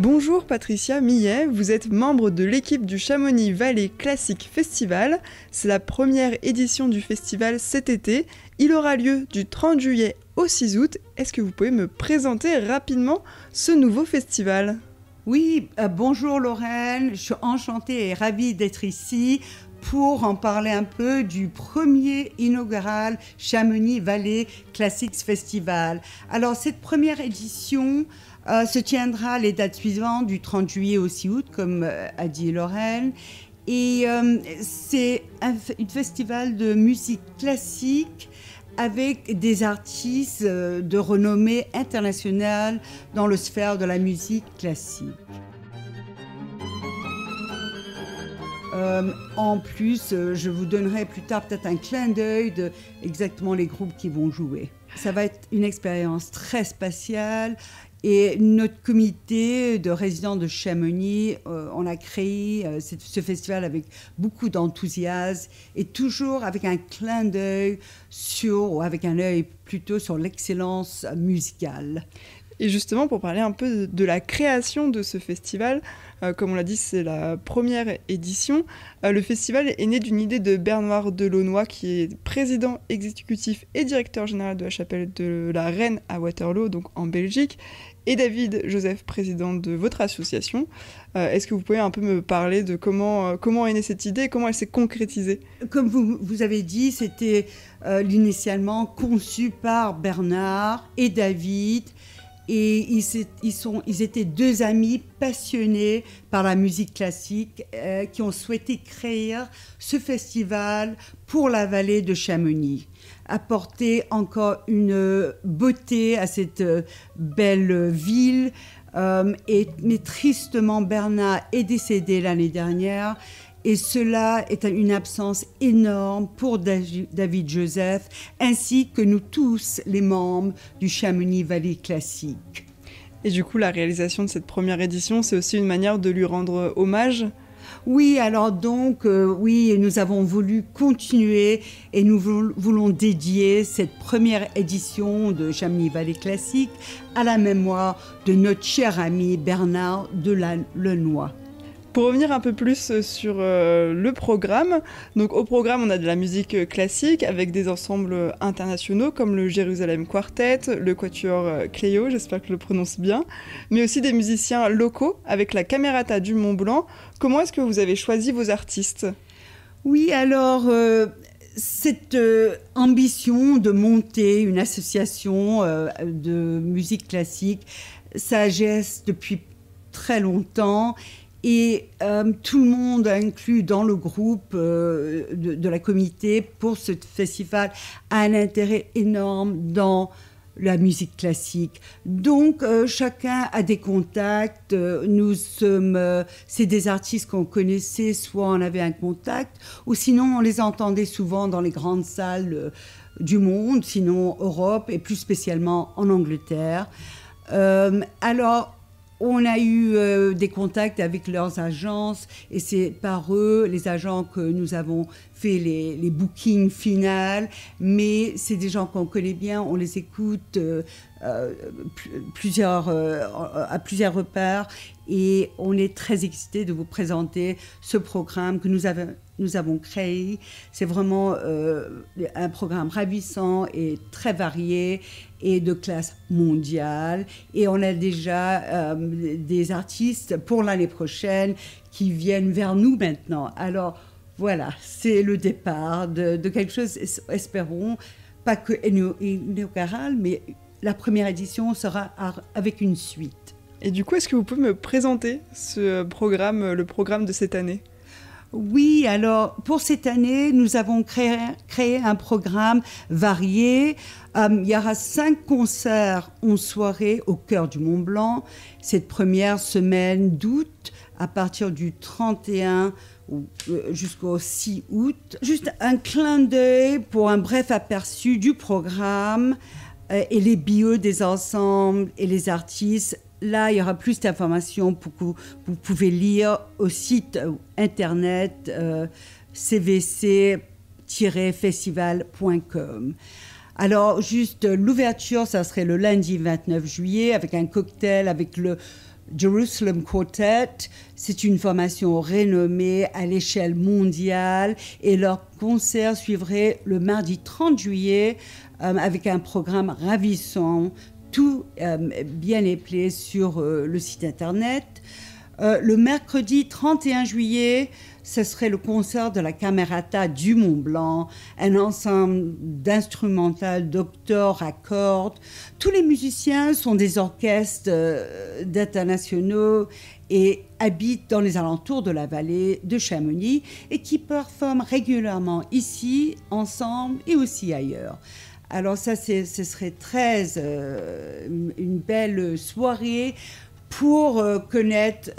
Bonjour Patricia Millet, vous êtes membre de l'équipe du Chamonix Valley Classic Festival. C'est la première édition du festival cet été. Il aura lieu du 30 juillet au 6 août. Est-ce que vous pouvez me présenter rapidement ce nouveau festival ? Oui, bonjour Lorraine, je suis enchantée et ravie d'être ici pour en parler un peu du premier inaugural Chamonix Valley Classics Festival. Alors cette première édition se tiendra les dates suivantes du 30 juillet au 6 août, comme a dit Lorraine. Et c'est un festival de musique classique avec des artistes de renommée internationale dans le sphère de la musique classique. En plus, je vous donnerai plus tard peut-être un clin d'œil de exactement les groupes qui vont jouer. Ça va être une expérience très spatiale. Et notre comité de résidents de Chamonix, on a créé ce festival avec beaucoup d'enthousiasme et toujours avec un clin d'œil ou avec un œil plutôt sur l'excellence musicale. Et justement, pour parler un peu de la création de ce festival, comme on l'a dit, c'est la première édition. Le festival est né d'une idée de Bernard Delaunoy, qui est président exécutif et directeur général de la chapelle de la Reine à Waterloo, donc en Belgique, et David Joseph, président de votre association. Est-ce que vous pouvez un peu me parler de comment est née cette idée et comment elle s'est concrétisée ? Comme vous avez dit, c'était initialement conçu par Bernard et David. Et ils étaient deux amis passionnés par la musique classique qui ont souhaité créer ce festival pour la vallée de Chamonix. Apporter encore une beauté à cette belle ville. Mais tristement, Bernard est décédé l'année dernière. Et cela est une absence énorme pour David Joseph, ainsi que nous tous, les membres du Chamonix Valley Classique. Et du coup, la réalisation de cette première édition, c'est aussi une manière de lui rendre hommage ? Oui, alors donc, oui, nous avons voulu continuer et nous voulons dédier cette première édition de Chamonix Valley Classique à la mémoire de notre cher ami Bernard Delaunoy. Pour revenir un peu plus sur le programme, donc au programme on a de la musique classique avec des ensembles internationaux comme le Jérusalem Quartet, le Quatuor Cléo, j'espère que je le prononce bien, mais aussi des musiciens locaux avec la Camerata du Mont Blanc. Comment est-ce que vous avez choisi vos artistes ? Oui, alors cette ambition de monter une association de musique classique, ça geste depuis très longtemps. Et tout le monde inclus dans le groupe de la comité pour ce festival a un intérêt énorme dans la musique classique. Donc, chacun a des contacts. C'est des artistes qu'on connaissait, soit on avait un contact, ou sinon on les entendait souvent dans les grandes salles du monde, sinon Europe, et plus spécialement en Angleterre. Alors, on a eu des contacts avec leurs agences et c'est par eux, les agents, que nous avons fait les bookings finales. Mais c'est des gens qu'on connaît bien, on les écoute à plusieurs repères. Et on est très excités de vous présenter ce programme que nous avons créé. C'est vraiment un programme ravissant et très varié et de classe mondiale. Et on a déjà des artistes pour l'année prochaine qui viennent vers nous maintenant. Alors voilà, c'est le départ de quelque chose, espérons, pas que inaugural, mais la première édition sera avec une suite. Et du coup, est-ce que vous pouvez me présenter ce programme, le programme de cette année ? Oui, alors pour cette année, nous avons créé un programme varié. Il y aura 5 concerts en soirée au cœur du Mont Blanc, cette première semaine d'août, à partir du 31 jusqu'au 6 août. Juste un clin d'œil pour un bref aperçu du programme et les bios des ensembles et les artistes. Là, il y aura plus d'informations pour que vous pouvez lire au site internet cvc-festival.com. Alors, juste l'ouverture, ça serait le lundi 29 juillet avec un cocktail avec Jerusalem Quartet. C'est une formation renommée à l'échelle mondiale et leur concert suivrait le mardi 30 juillet avec un programme ravissant, tout bien épelé sur le site internet. Le mercredi 31 juillet, ce serait le concert de la Camerata du Mont-Blanc, un ensemble d'instrumental docteurs à cordes. Tous les musiciens sont des orchestres d'internationaux et habitent dans les alentours de la vallée de Chamonix et qui performent régulièrement ici, ensemble et aussi ailleurs. Alors ça, ce serait une belle soirée pour connaître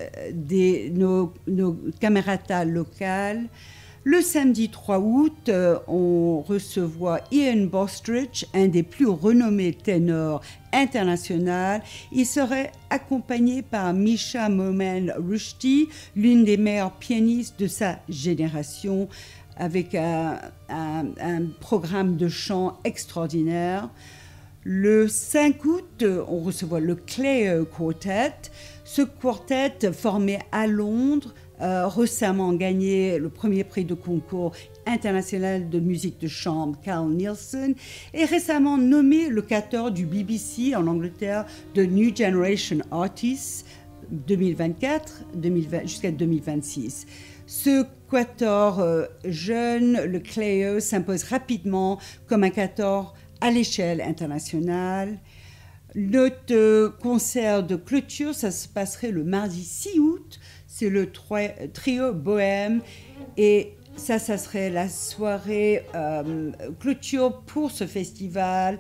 nos cameratas locales. Le samedi 3 août, on recevra Ian Bostridge, un des plus renommés ténors internationaux. Il serait accompagné par Misha Momen-Rushdie, l'une des meilleures pianistes de sa génération, avec un programme de chant extraordinaire. Le 5 août, on recevra le Clay Quartet. Ce quartet, formé à Londres, récemment gagné le premier prix de concours international de musique de chambre Carl Nielsen et récemment nommé le quator du BBC en Angleterre de New Generation Artists 2024 jusqu'à 2026. Ce quator jeune, le Clay, s'impose rapidement comme un quator à l'échelle internationale. Notre concert de clôture, ça se passerait le mardi 6 août. C'est le trio Bohème. Et ça serait la soirée clôture pour ce festival.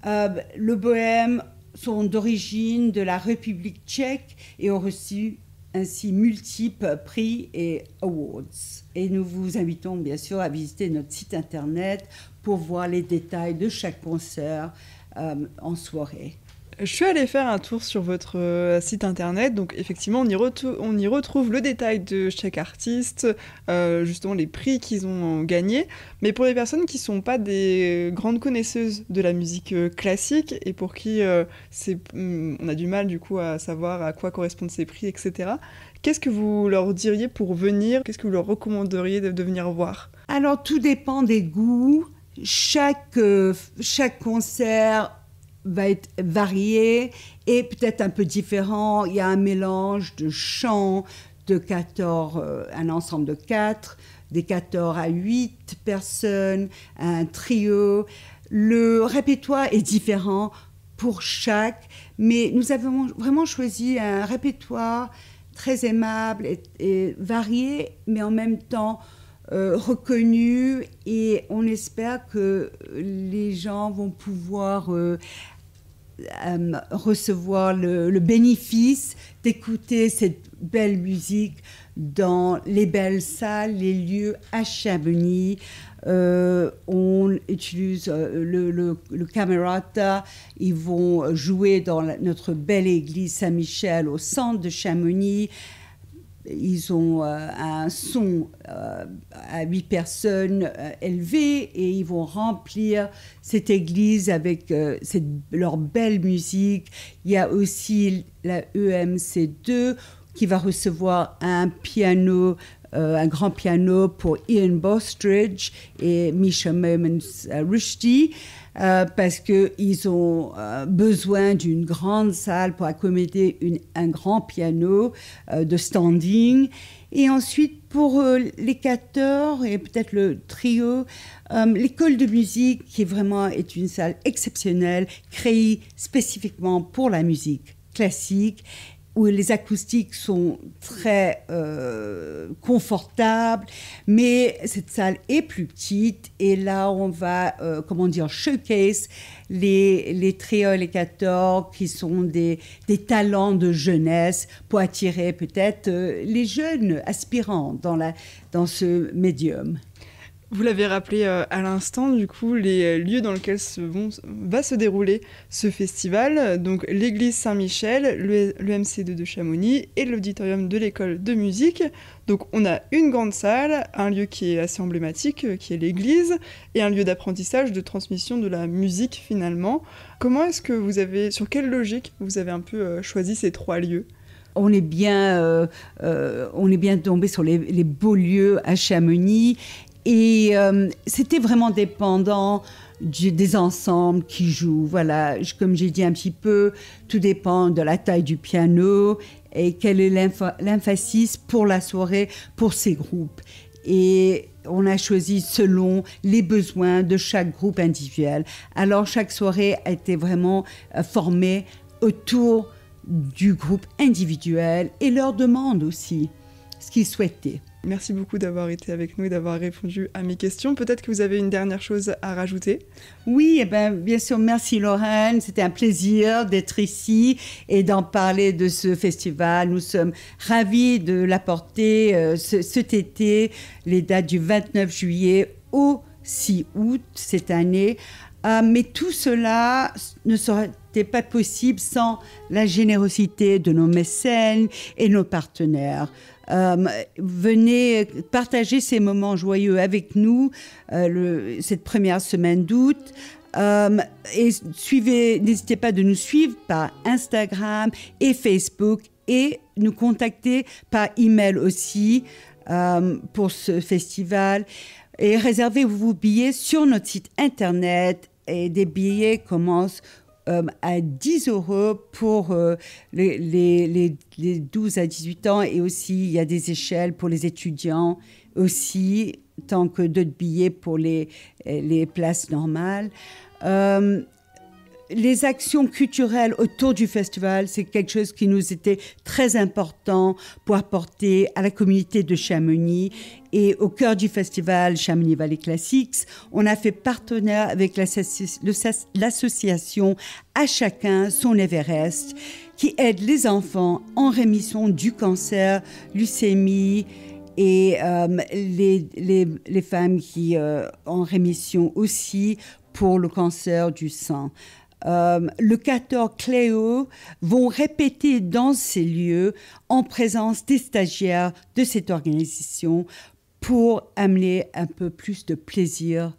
Le Bohème sont d'origine de la République tchèque et ont reçu ainsi multiples prix et awards. Et nous vous invitons bien sûr à visiter notre site internet pour voir les détails de chaque concert en soirée. Je suis allée faire un tour sur votre site internet, donc effectivement on y retrouve le détail de chaque artiste, justement les prix qu'ils ont gagnés, mais pour les personnes qui ne sont pas des grandes connaisseuses de la musique classique et pour qui on a du mal du coup à savoir à quoi correspondent ces prix, etc., qu'est-ce que vous leur diriez pour venir? Qu'est-ce que vous leur recommanderiez de venir voir? Alors tout dépend des goûts, chaque concert va être varié et peut-être un peu différent. Il y a un mélange de chants, de 14, un ensemble de 4, des 14 à 8 personnes, un trio. Le répertoire est différent pour chaque, mais nous avons vraiment choisi un répertoire très aimable et varié, mais en même temps reconnu, et on espère que les gens vont pouvoir recevoir le bénéfice d'écouter cette belle musique dans les belles salles, les lieux à Chamonix. On utilise le camerata. Ils vont jouer dans notre belle église Saint-Michel au centre de Chamonix. Ils ont un son à 8 personnes élevé et ils vont remplir cette église avec leur belle musique. Il y a aussi la EMC2 qui va recevoir un piano, un grand piano pour Ian Bostridge et Misha Momen-Rushdie. Parce qu'ils ont besoin d'une grande salle pour accommoder un grand piano de standing. Et ensuite, pour les 14 et peut-être le trio, l'école de musique, qui vraiment est une salle exceptionnelle, créée spécifiquement pour la musique classique, où les acoustiques sont très confortables, mais cette salle est plus petite et là on va, showcase les trios et les 14 qui sont des talents de jeunesse pour attirer peut-être les jeunes aspirants dans ce médium. Vous l'avez rappelé à l'instant, du coup, les lieux dans lesquels va se dérouler ce festival, donc l'église Saint-Michel, le MC2 de Chamonix et l'auditorium de l'école de musique. Donc on a une grande salle, un lieu qui est assez emblématique, qui est l'église, et un lieu d'apprentissage, de transmission de la musique finalement. Sur quelle logique vous avez un peu choisi ces 3 lieux ? on est bien tombé sur les beaux lieux à Chamonix. Et c'était vraiment dépendant des ensembles qui jouent. Voilà, comme j'ai dit un petit peu, tout dépend de la taille du piano et quel est l'emphasis pour la soirée, pour ces groupes. Et on a choisi selon les besoins de chaque groupe individuel. Alors, chaque soirée a été vraiment formée autour du groupe individuel et leur demande aussi, ce qu'ils souhaitaient. Merci beaucoup d'avoir été avec nous et d'avoir répondu à mes questions. Peut-être que vous avez une dernière chose à rajouter. Oui, bien sûr, merci Lorraine. C'était un plaisir d'être ici et d'en parler de ce festival. Nous sommes ravis de l'apporter cet été, les dates du 29 juillet au 6 août cette année. Mais tout cela ne serait pas possible sans la générosité de nos mécènes et nos partenaires. Venez partager ces moments joyeux avec nous cette première semaine d'août. Et n'hésitez pas de nous suivre par Instagram et Facebook et nous contacter par email aussi pour ce festival. Et réservez vos billets sur notre site internet. Et des billets commencent à 10 € pour les 12 à 18 ans. Et aussi, il y a des échelles pour les étudiants aussi, tant que d'autres billets pour les places normales. Les actions culturelles autour du festival, c'est quelque chose qui nous était très important pour apporter à la communauté de Chamonix. Et au cœur du festival Chamonix Valley Classics, on a fait partenaire avec l'association À Chacun Son Everest, qui aide les enfants en rémission du cancer, leucémie, et les femmes qui en rémission aussi pour le cancer du sang. Le 14 Cléo vont répéter dans ces lieux en présence des stagiaires de cette organisation pour amener un peu plus de plaisir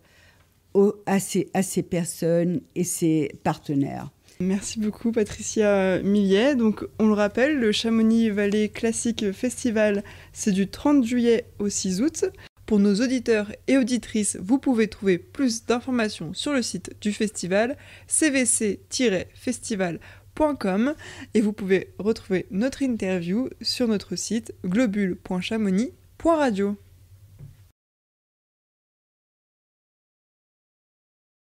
à ces personnes et ces partenaires. Merci beaucoup Patricia Millet. Donc on le rappelle, le Chamonix Valley Classic Festival, c'est du 30 juillet au 6 août. Pour nos auditeurs et auditrices, vous pouvez trouver plus d'informations sur le site du festival cvc-festival.com et vous pouvez retrouver notre interview sur notre site globule.chamonix.radio.